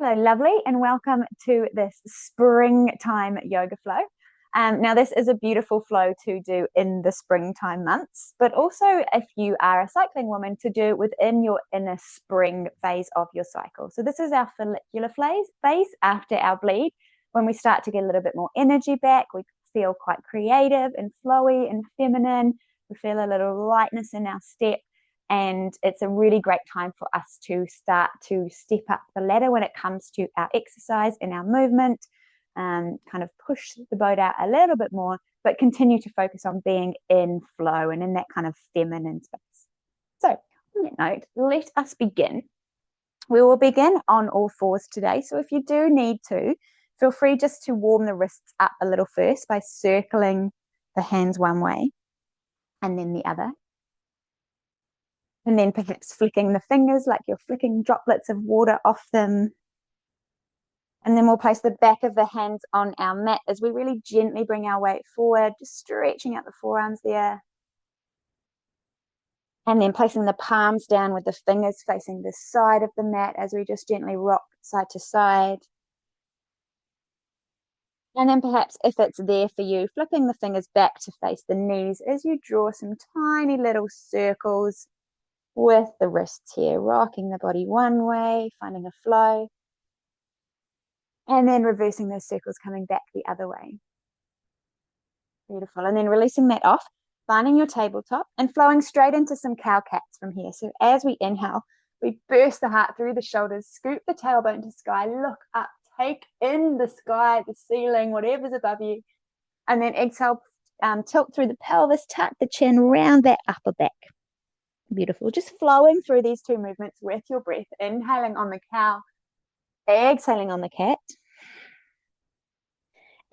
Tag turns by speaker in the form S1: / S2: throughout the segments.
S1: Hello, lovely, and welcome to this springtime yoga flow. Now, this is a beautiful flow to do in the springtime months, but also if you are a cycling woman, to do within your inner spring phase of your cycle. So this is our follicular phase after our bleed, when we start to get a little bit more energy back. We feel quite creative and flowy and feminine. We feel a little lightness in our step. And it's a really great time for us to start to step up the ladder when it comes to our exercise and our movement, kind of push the boat out a little bit more, but continue to focus on being in flow and in that kind of feminine space. So on that note, let us begin. We will begin on all fours today. So if you do need to, feel free just to warm the wrists up a little first by circling the hands one way and then the other. And then perhaps flicking the fingers like you're flicking droplets of water off them. And then we'll place the back of the hands on our mat as we really gently bring our weight forward, just stretching out the forearms there. And then placing the palms down with the fingers facing the side of the mat as we just gently rock side to side. And then perhaps if it's there for you, flipping the fingers back to face the knees as you draw some tiny little circles with the wrists here, rocking the body one way, finding a flow, and then reversing those circles, coming back the other way. Beautiful. And then releasing that off, finding your tabletop and flowing straight into some cow cats from here. So as we inhale, we burst the heart through the shoulders, scoop the tailbone to sky, look up, take in the sky, the ceiling, whatever's above you, and then exhale, tilt through the pelvis, tuck the chin, round that upper back. Beautiful. Just flowing through these two movements with your breath, inhaling on the cow, exhaling on the cat.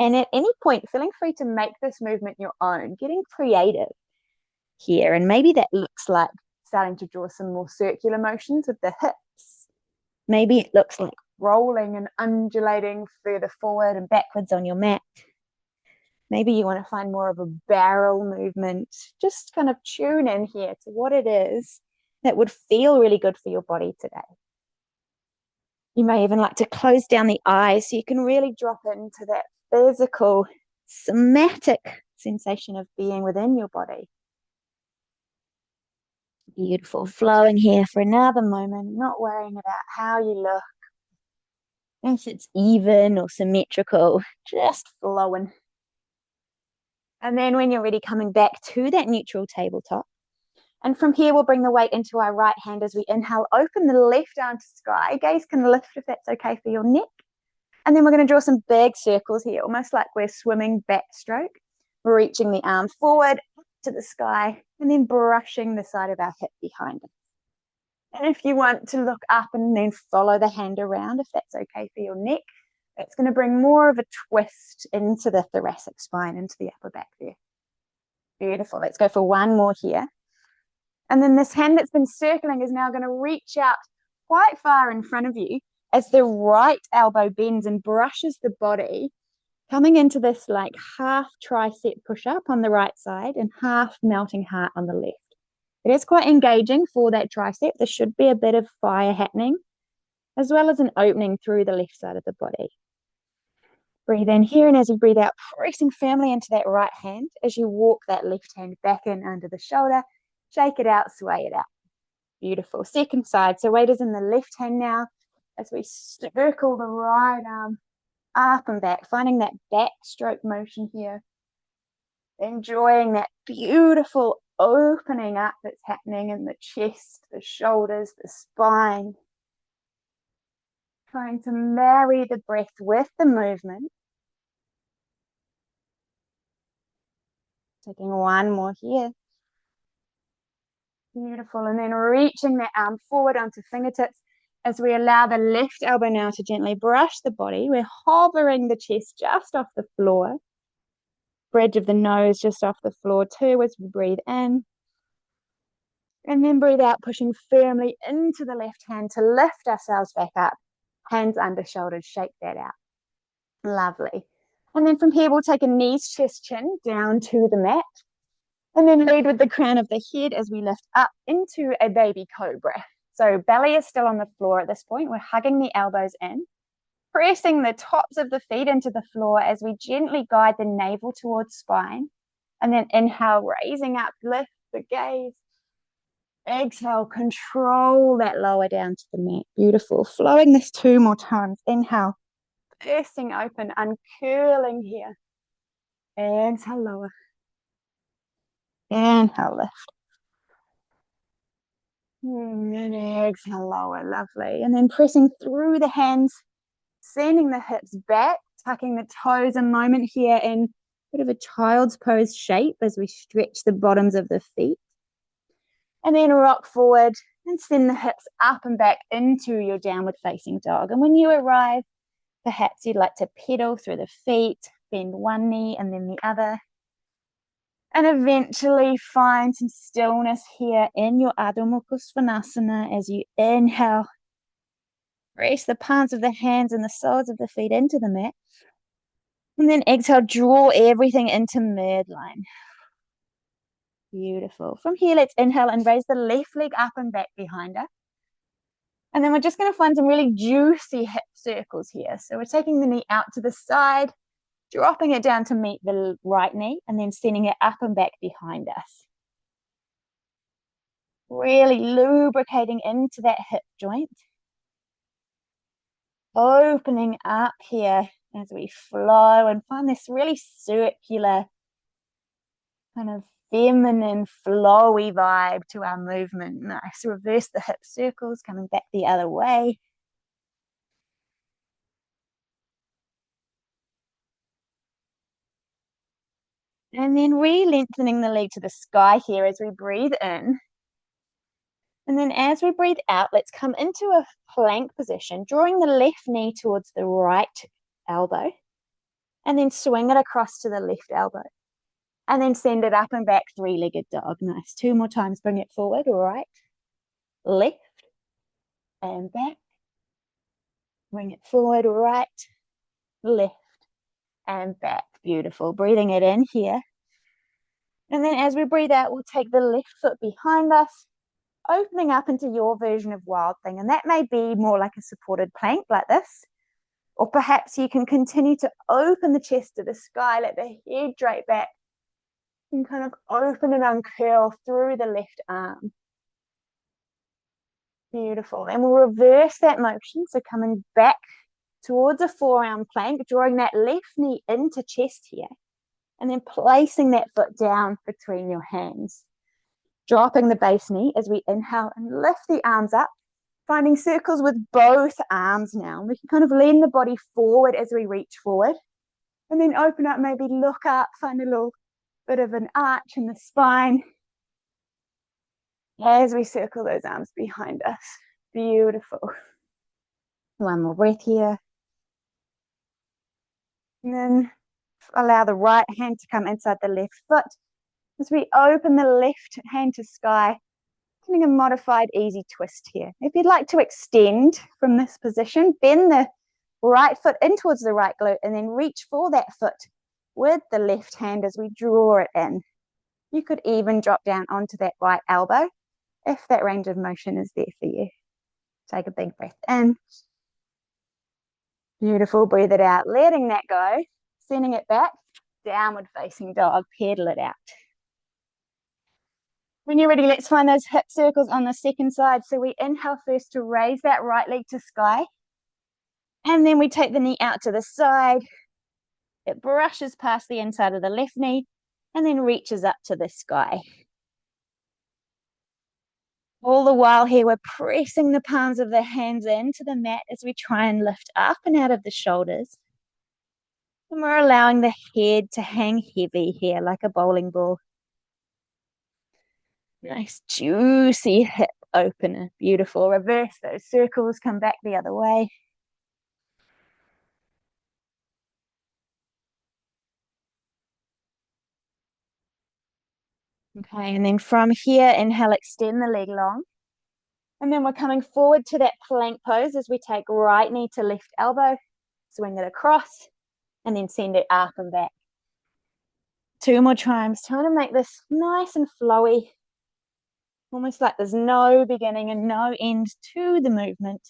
S1: And at any point, feeling free to make this movement your own, getting creative here. And maybe that looks like starting to draw some more circular motions with the hips. Maybe it looks like rolling and undulating further forward and backwards on your mat. Maybe you want to find more of a barrel movement. Just kind of tune in here to what it is that would feel really good for your body today. You may even like to close down the eyes so you can really drop into that physical, somatic sensation of being within your body. Beautiful. Flowing here for another moment, not worrying about how you look, if it's even or symmetrical, just flowing. And then when you're ready, coming back to that neutral tabletop. And from here, we'll bring the weight into our right hand as we inhale, open the left arm to sky. Gaze can lift if that's okay for your neck. And then we're going to draw some big circles here, almost like we're swimming backstroke, reaching the arm forward to the sky and then brushing the side of our hip behind us. And if you want to look up and then follow the hand around, if that's okay for your neck, it's going to bring more of a twist into the thoracic spine, into the upper back there. Beautiful. Let's go for one more here. And then this hand that's been circling is now going to reach out quite far in front of you as the right elbow bends and brushes the body, coming into this like half tricep push-up on the right side and half melting heart on the left. It is quite engaging for that tricep. There should be a bit of fire happening, as well as an opening through the left side of the body. Breathe in here, and as you breathe out, pressing firmly into that right hand as you walk that left hand back in under the shoulder, shake it out, sway it out. Beautiful. Second side. So weight is in the left hand now as we circle the right arm up and back, finding that backstroke motion here. Enjoying that beautiful opening up that's happening in the chest, the shoulders, the spine. Trying to marry the breath with the movement. Taking one more here. Beautiful. And then reaching that arm forward onto fingertips as we allow the left elbow now to gently brush the body. We're hovering the chest just off the floor. Bridge of the nose just off the floor too as we breathe in. And then breathe out, pushing firmly into the left hand to lift ourselves back up. Hands under shoulders, shake that out. Lovely. And then from here, we'll take a knees, chest, chin down to the mat. And then lead with the crown of the head as we lift up into a baby cobra. So belly is still on the floor at this point. We're hugging the elbows in. pressing the tops of the feet into the floor as we gently guide the navel towards spine. And then inhale, raising up, lift the gaze. Exhale, control that lower down to the mat. Beautiful. Flowing this 2 more times. Inhale, bursting open, uncurling here. Exhale, lower. Inhale, lift. And exhale, lower. Lovely. And then pressing through the hands, sending the hips back, tucking the toes a moment here in a bit of a child's pose shape as we stretch the bottoms of the feet. And then rock forward and send the hips up and back into your downward facing dog. And when you arrive, perhaps you'd like to pedal through the feet, bend one knee and then the other. And eventually find some stillness here in your Adho Mukha Svanasana as you inhale. Press the palms of the hands and the soles of the feet into the mat. And then exhale, draw everything into midline. Beautiful. From here, let's inhale and raise the left leg up and back behind us. And then we're just going to find some really juicy hip circles here. So we're taking the knee out to the side, dropping it down to meet the right knee, and then sending it up and back behind us. Really lubricating into that hip joint. Opening up here as we flow and find this really circular, kind of feminine, flowy vibe to our movement. Nice. Reverse the hip circles, coming back the other way. And then re-lengthening the leg to the sky here as we breathe in. And then as we breathe out, let's come into a plank position, drawing the left knee towards the right elbow. And then swing it across to the left elbow. And then send it up and back, 3-legged dog. Nice. 2 more times. Bring it forward. Right, left, and back. Bring it forward. Right, left, and back. Beautiful. Breathing it in here. And then as we breathe out, we'll take the left foot behind us, opening up into your version of Wild Thing. And that may be more like a supported plank like this. Or perhaps you can continue to open the chest to the sky, let the head drape back, and kind of open and uncurl through the left arm. Beautiful. And we'll reverse that motion. So coming back towards a forearm plank, drawing that left knee into chest here, and then placing that foot down between your hands. Dropping the base knee as we inhale and lift the arms up, finding circles with both arms now. We can kind of lean the body forward as we reach forward, and then open up, maybe look up, find a little bit of an arch in the spine as we circle those arms behind us. Beautiful. One more breath here. And then allow the right hand to come inside the left foot as we open the left hand to sky, doing a modified easy twist here. If you'd like to extend from this position, bend the right foot in towards the right glute and then reach for that foot with the left hand as we draw it in. You could even drop down onto that right elbow if that range of motion is there for you. Take a big breath in. Beautiful. Breathe it out, letting that go, sending it back, downward facing dog, pedal it out. When you're ready, let's find those hip circles on the second side. So we inhale first to raise that right leg to sky. And then we take the knee out to the side. It brushes past the inside of the left knee and then reaches up to the sky. All the while here, we're pressing the palms of the hands into the mat as we try and lift up and out of the shoulders. And we're allowing the head to hang heavy here like a bowling ball. Nice, juicy hip opener. Beautiful. Reverse those circles, come back the other way. Okay, and then from here, inhale, extend the leg long. And then we're coming forward to that plank pose as we take right knee to left elbow, swing it across, and then send it up and back. 2 more times, trying to make this nice and flowy, almost like there's no beginning and no end to the movement.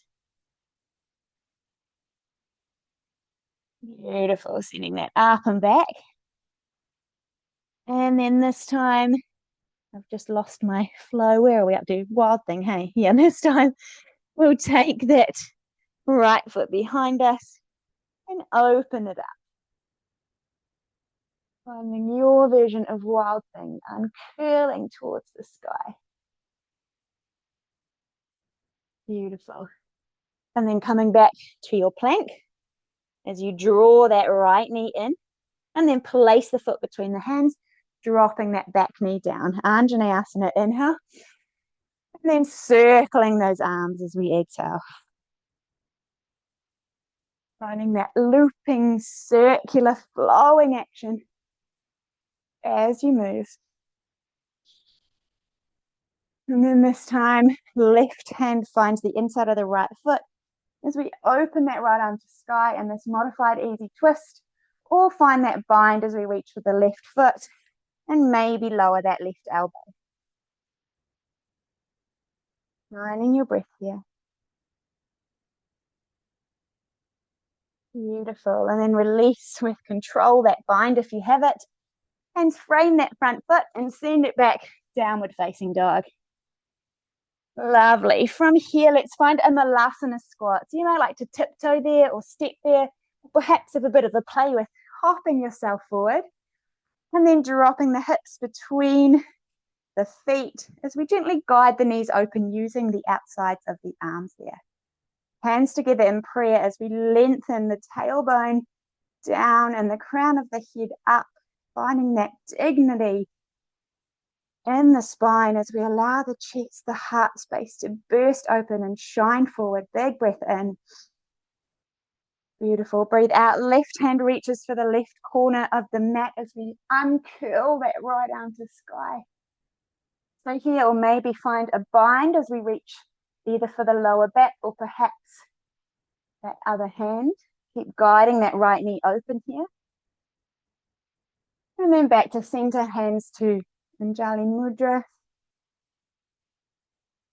S1: Beautiful. Sending that up and back. And then this time, I've just lost my flow. Where are we up to? Wild thing, hey? Yeah, this time we'll take that right foot behind us and open it up. Finding your version of wild thing and curling towards the sky. Beautiful. And then coming back to your plank as you draw that right knee in and then place the foot between the hands, dropping that back knee down. Anjaneyasana, inhale. And then circling those arms as we exhale. Finding that looping, circular, flowing action as you move. And then this time, left hand finds the inside of the right foot as we open that right arm to sky in this modified easy twist, or find that bind as we reach for the left foot and maybe lower that left elbow. Finding your breath here. Beautiful. And then release with control that bind if you have it, and frame that front foot and send it back, downward facing dog. Lovely. From here, let's find a Malasana squat. So you might like to tiptoe there or step there, perhaps have a bit of a play with hopping yourself forward and then dropping the hips between the feet as we gently guide the knees open using the outsides of the arms there. Hands together in prayer as we lengthen the tailbone down and the crown of the head up, finding that dignity in the spine as we allow the chest, the heart space to burst open and shine forward. Big breath in. Beautiful. Breathe out. Left hand reaches for the left corner of the mat as we uncurl that right arm to sky. So here, or maybe find a bind as we reach either for the lower back or perhaps that other hand. Keep guiding that right knee open here. And then back to center, hands to Anjali Mudra.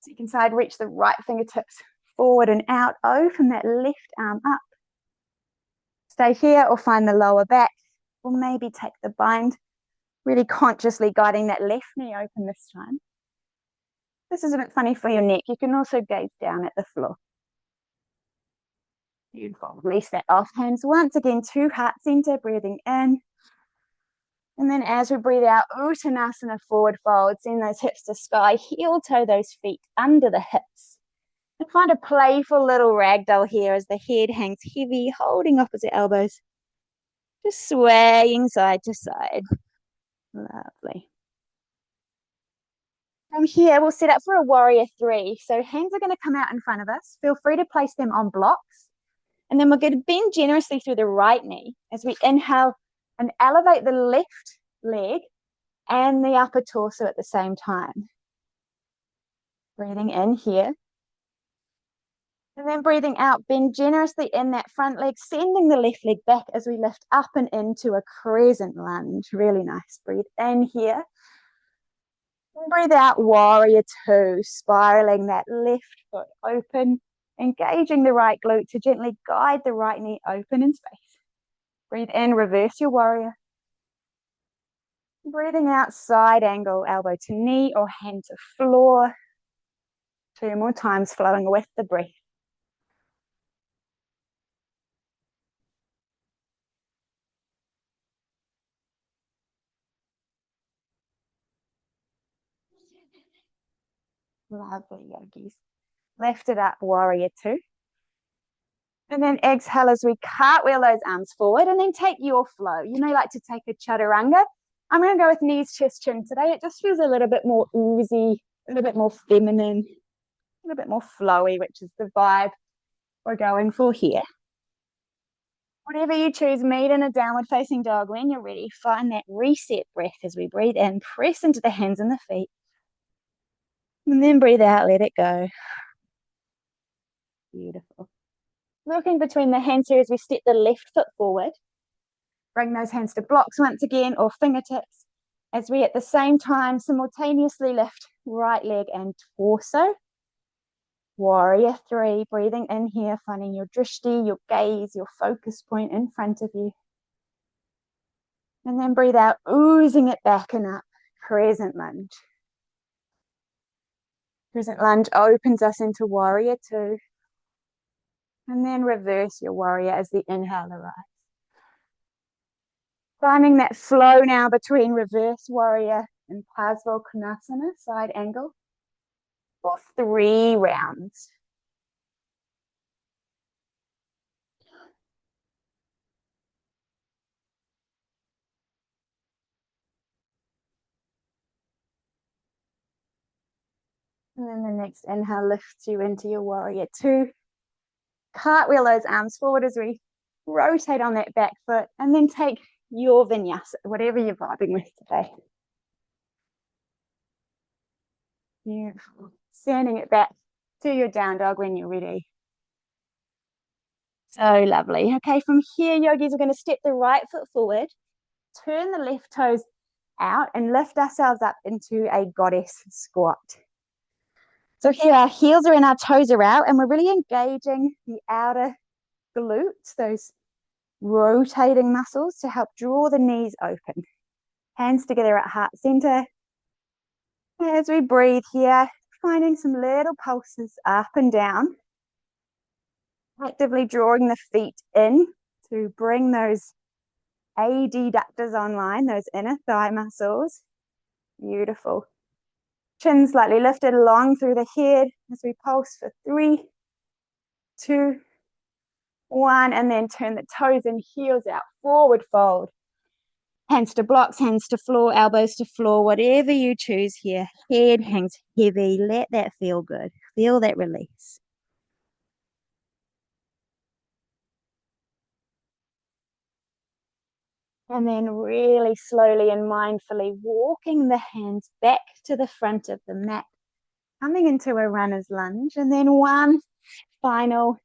S1: Second side, reach the right fingertips forward and out. Open that left arm up. Stay here or find the lower back, or maybe take the bind, really consciously guiding that left knee open this time. This is a bit funny for your neck. You can also gaze down at the floor. Beautiful. Release that off. Hands once again to heart center, breathing in. And then as we breathe out, Uttanasana, forward fold. Send those hips to sky. Heel toe those feet under the hips. And find a playful little ragdoll here as the head hangs heavy, holding opposite elbows. Just swaying side to side. Lovely. From here, we'll set up for a warrior three. So hands are going to come out in front of us. Feel free to place them on blocks. And then we're going to bend generously through the right knee as we inhale and elevate the left leg and the upper torso at the same time. Breathing in here. And then breathing out, bend generously in that front leg, sending the left leg back as we lift up and into a crescent lunge. Really nice. Breathe in here. And breathe out, warrior two, spiraling that left foot open, engaging the right glute to gently guide the right knee open in space. Breathe in, reverse your warrior. Breathing out, side angle, elbow to knee or hand to floor. 2 more times, flowing with the breath. Lovely, yogis. Lift it up, warrior two. And then exhale as we cartwheel those arms forward and then take your flow. You may like to take a chaturanga. I'm going to go with knees, chest, chin today. It just feels a little bit more oozy, a little bit more feminine, a little bit more flowy, which is the vibe we're going for here. Whatever you choose, meet in a downward facing dog. When you're ready, find that reset breath as we breathe in, press into the hands and the feet. And then breathe out, let it go. Beautiful. Looking between the hands here as we step the left foot forward. Bring those hands to blocks once again or fingertips as we at the same time simultaneously lift right leg and torso. Warrior three, breathing in here, finding your drishti, your gaze, your focus point in front of you. And then breathe out, oozing it back and up. Crescent lunge. Crescent lunge opens us into warrior two. And then reverse your warrior as the inhale arrives. Finding that flow now between reverse warrior and Parsvakonasana, side angle, for 3 rounds. And then the next inhale lifts you into your warrior two. Cartwheel those arms forward as we rotate on that back foot, and then take your vinyasa, whatever you're vibing with today. Beautiful. Sending it back to your down dog when you're ready. So lovely. Okay, from here, yogis, we're going to step the right foot forward, turn the left toes out, and lift ourselves up into a goddess squat. So here our heels are in, our toes are out, and we're really engaging the outer glutes, those rotating muscles, to help draw the knees open. Hands together at heart center. As we breathe here, finding some little pulses up and down. Actively drawing the feet in to bring those adductors online, those inner thigh muscles. Beautiful. Chin slightly lifted long through the head as we pulse for 3, 2, 1, and then turn the toes and heels out, forward fold. Hands to blocks, hands to floor, elbows to floor, whatever you choose here. Head hangs heavy. Let that feel good. Feel that release. And then really slowly and mindfully walking the hands back to the front of the mat, coming into a runner's lunge, and then one final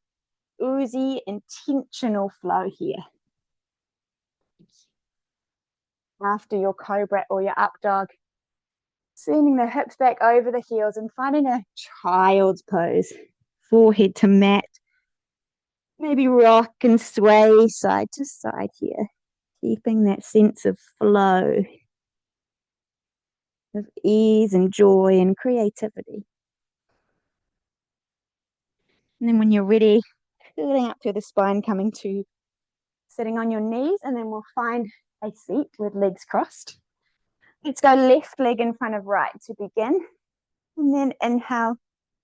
S1: oozy, intentional flow here. After your cobra or your up dog, sending the hips back over the heels and finding a child's pose, forehead to mat. Maybe rock and sway side to side here, keeping that sense of flow, of ease and joy and creativity. And then when you're ready, curling up through the spine, coming to sitting on your knees, and then we'll find a seat with legs crossed. Let's go left leg in front of right to begin. And then inhale,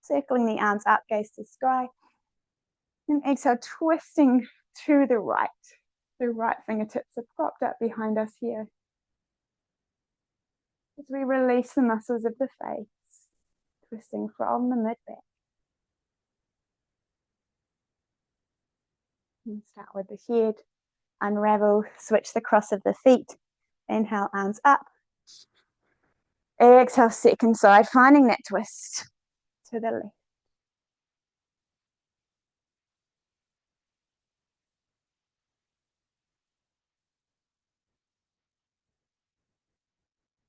S1: circling the arms up, gaze to sky. And exhale, twisting to the right. The right fingertips are propped up behind us here. As we release the muscles of the face, twisting from the mid-back. And start with the head, unravel, switch the cross of the feet. Inhale, arms up. Exhale, second side, finding that twist to the left.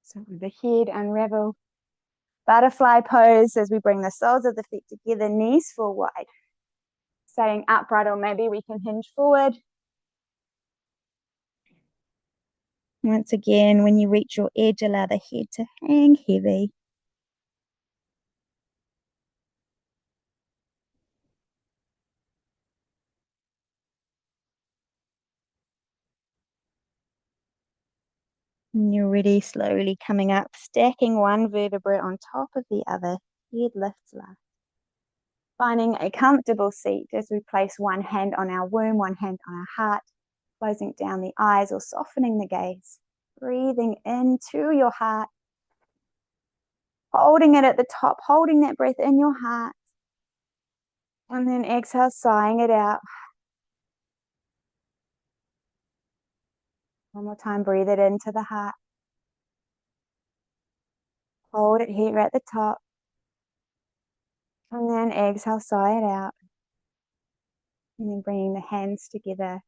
S1: So with the head, unravel. Butterfly pose as we bring the soles of the feet together, knees full wide. Staying upright, or maybe we can hinge forward. Once again, when you reach your edge, allow the head to hang heavy. When you're ready, slowly coming up, stacking one vertebra on top of the other, head lifts left. Finding a comfortable seat as we place one hand on our womb, one hand on our heart, closing down the eyes or softening the gaze. Breathing into your heart, holding it at the top, holding that breath in your heart. And then exhale, sighing it out. One more time, breathe it into the heart. Hold it here at the top. And then exhale, sigh it out. And then bringing the hands together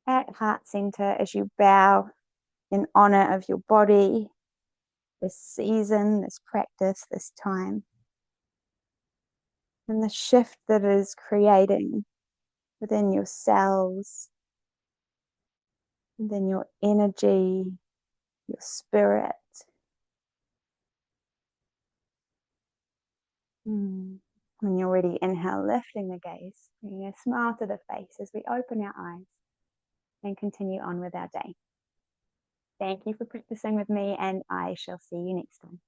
S1: at heart center as you bow in honor of your body, this season, this practice, this time. and the shift that it is creating within your cells, within your energy, your spirit. When you're ready, inhale, lifting the gaze, bringing a smile to the face as we open our eyes and continue on with our day. Thank you for practicing with me, and I shall see you next time.